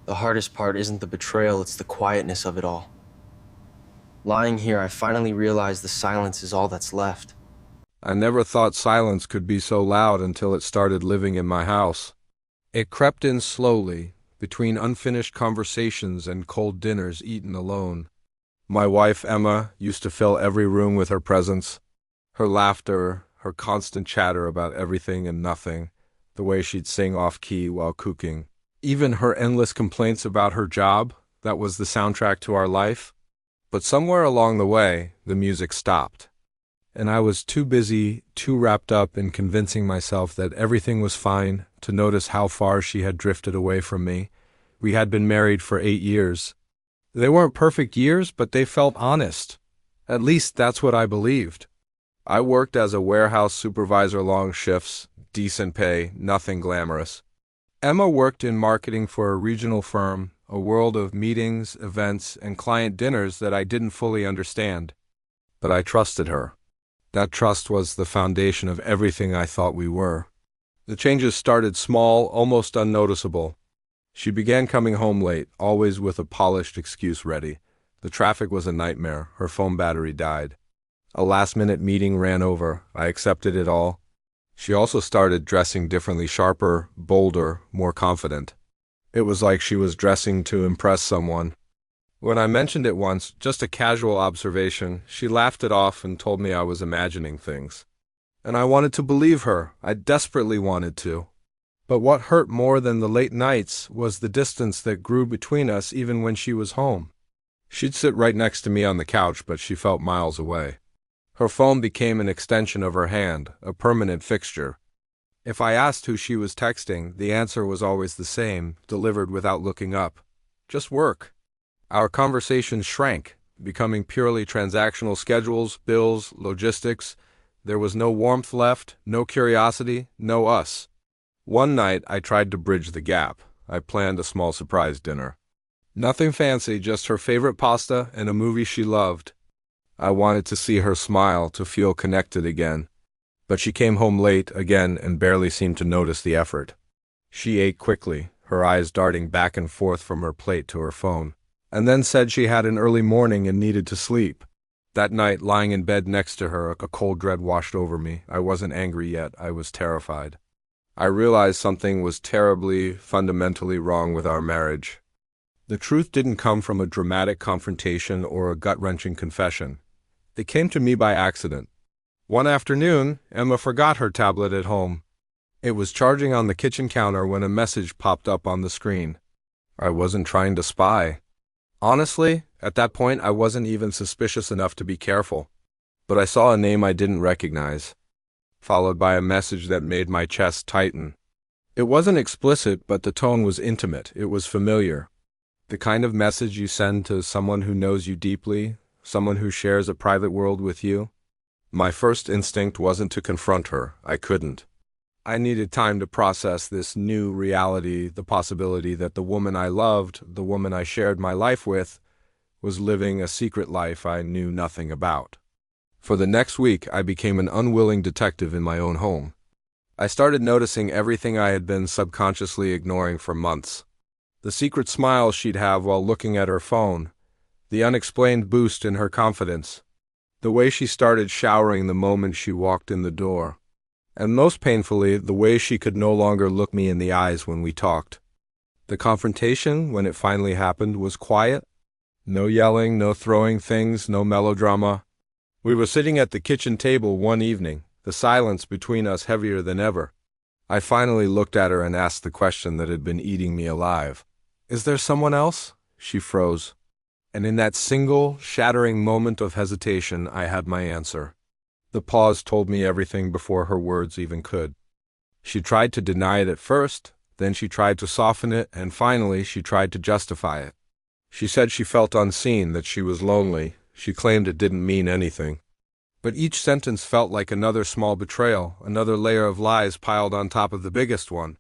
The hardest part isn't the betrayal, it's the quietness of it all. Lying here, I finally realized the silence is all that's left. I never thought silence could be so loud until it started living in my house. It crept in slowly, between unfinished conversations and cold dinners eaten alone. My wife, Emma, used to fill every room with her presence. Her laughter, her constant chatter about everything and nothing, the way she'd sing off-key while cooking. Even her endless complaints about her job, that was the soundtrack to our life. But somewhere along the way, the music stopped. And I was too busy, too wrapped up in convincing myself that everything was fine to notice how far she had drifted away from me. We had been married for 8 years. They weren't perfect years, but they felt honest. At least that's what I believed. I worked as a warehouse supervisor, long shifts, decent pay, nothing glamorous. Emma worked in marketing for a regional firm, a world of meetings, events, and client dinners that I didn't fully understand. But I trusted her. That trust was the foundation of everything I thought we were. The changes started small, almost unnoticeable. She began coming home late, always with a polished excuse ready. The traffic was a nightmare. Her phone battery died. A last-minute meeting ran over. I accepted it all. She also started dressing differently, sharper, bolder, more confident. It was like she was dressing to impress someone. When I mentioned it once, just a casual observation, she laughed it off and told me I was imagining things. And I wanted to believe her. I desperately wanted to. But what hurt more than the late nights was the distance that grew between us even when she was home. She'd sit right next to me on the couch, but she felt miles away. Her phone became an extension of her hand, a permanent fixture. If I asked who she was texting, the answer was always the same, delivered without looking up. Just work. Our conversations shrank, becoming purely transactional: schedules, bills, logistics. There was no warmth left, no curiosity, no us. One night, I tried to bridge the gap. I planned a small surprise dinner. Nothing fancy, just her favorite pasta and a movie she loved. I wanted to see her smile, to feel connected again. But she came home late again and barely seemed to notice the effort. She ate quickly, her eyes darting back and forth from her plate to her phone, and then said she had an early morning and needed to sleep. That night, lying in bed next to her, a cold dread washed over me. I wasn't angry yet, I was terrified. I realized something was terribly, fundamentally wrong with our marriage. The truth didn't come from a dramatic confrontation or a gut-wrenching confession. It came to me by accident. One afternoon, Emma forgot her tablet at home. It was charging on the kitchen counter when a message popped up on the screen. I wasn't trying to spy. Honestly, at that point I wasn't even suspicious enough to be careful. But I saw a name I didn't recognize, followed by a message that made my chest tighten. It wasn't explicit, but the tone was intimate. It was familiar. The kind of message you send to someone who knows you deeply, someone who shares a private world with you. My first instinct wasn't to confront her. I couldn't. I needed time to process this new reality, the possibility that the woman I loved, the woman I shared my life with, was living a secret life I knew nothing about. For the next week, I became an unwilling detective in my own home. I started noticing everything I had been subconsciously ignoring for months. The secret smile she'd have while looking at her phone, the unexplained boost in her confidence, the way she started showering the moment she walked in the door, and most painfully, the way she could no longer look me in the eyes when we talked. The confrontation, when it finally happened, was quiet. No yelling, no throwing things, no melodrama. We were sitting at the kitchen table one evening, the silence between us heavier than ever. I finally looked at her and asked the question that had been eating me alive. "Is there someone else?" She froze. And in that single, shattering moment of hesitation, I had my answer. The pause told me everything before her words even could. She tried to deny it at first, then she tried to soften it, and finally she tried to justify it. She said she felt unseen, that she was lonely. She claimed it didn't mean anything. But each sentence felt like another small betrayal, another layer of lies piled on top of the biggest one.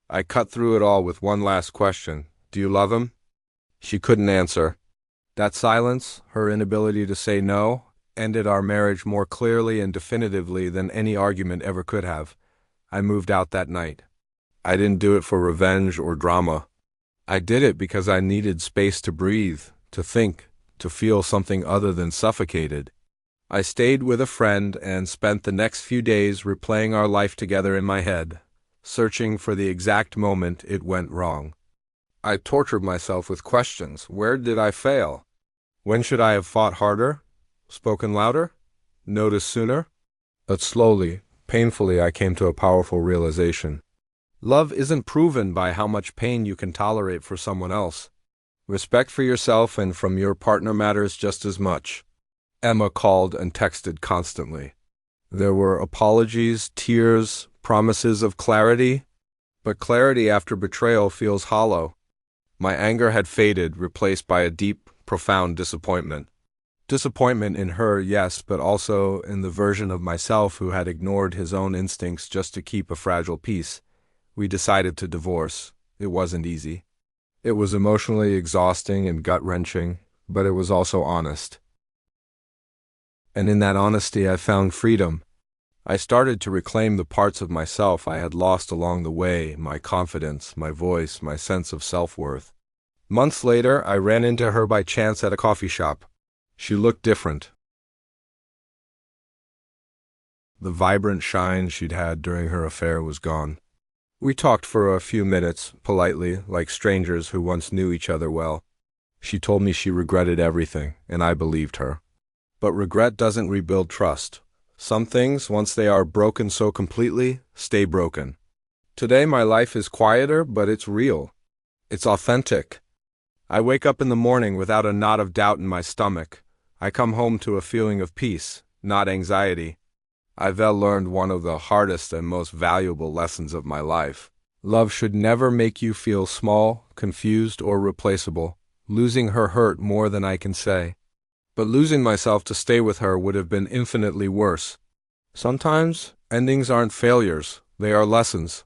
I cut through it all with one last question. "Do you love him?" She couldn't answer. That silence, her inability to say no, ended our marriage more clearly and definitively than any argument ever could have. I moved out that night. I didn't do it for revenge or drama. I did it because I needed space to breathe, to think, to feel something other than suffocated. I stayed with a friend and spent the next few days replaying our life together in my head, searching for the exact moment it went wrong. I tortured myself with questions. Where did I fail? When should I have fought harder? Spoken louder? Noticed sooner? But slowly, painfully, I came to a powerful realization. Love isn't proven by how much pain you can tolerate for someone else. Respect for yourself and from your partner matters just as much. Emma called and texted constantly. There were apologies, tears, promises of clarity, but clarity after betrayal feels hollow. My anger had faded, replaced by a deep, profound disappointment. Disappointment in her, yes, but also in the version of myself who had ignored his own instincts just to keep a fragile peace. We decided to divorce. It wasn't easy. It was emotionally exhausting and gut-wrenching, but it was also honest. And in that honesty, I found freedom. I started to reclaim the parts of myself I had lost along the way, my confidence, my voice, my sense of self-worth. Months later, I ran into her by chance at a coffee shop. She looked different. The vibrant shine she'd had during her affair was gone. We talked for a few minutes, politely, like strangers who once knew each other well. She told me she regretted everything, and I believed her. But regret doesn't rebuild trust. Some things, once they are broken so completely, stay broken. Today my life is quieter, but it's real. It's authentic. I wake up in the morning without a knot of doubt in my stomach. I come home to a feeling of peace, not anxiety. I've learned one of the hardest and most valuable lessons of my life. Love should never make you feel small, confused, or replaceable. Losing her hurt more than I can say. But losing myself to stay with her would have been infinitely worse. Sometimes, endings aren't failures, they are lessons.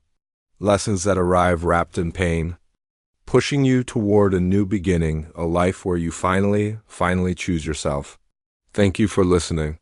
Lessons that arrive wrapped in pain, pushing you toward a new beginning, a life where you finally choose yourself. Thank you for listening.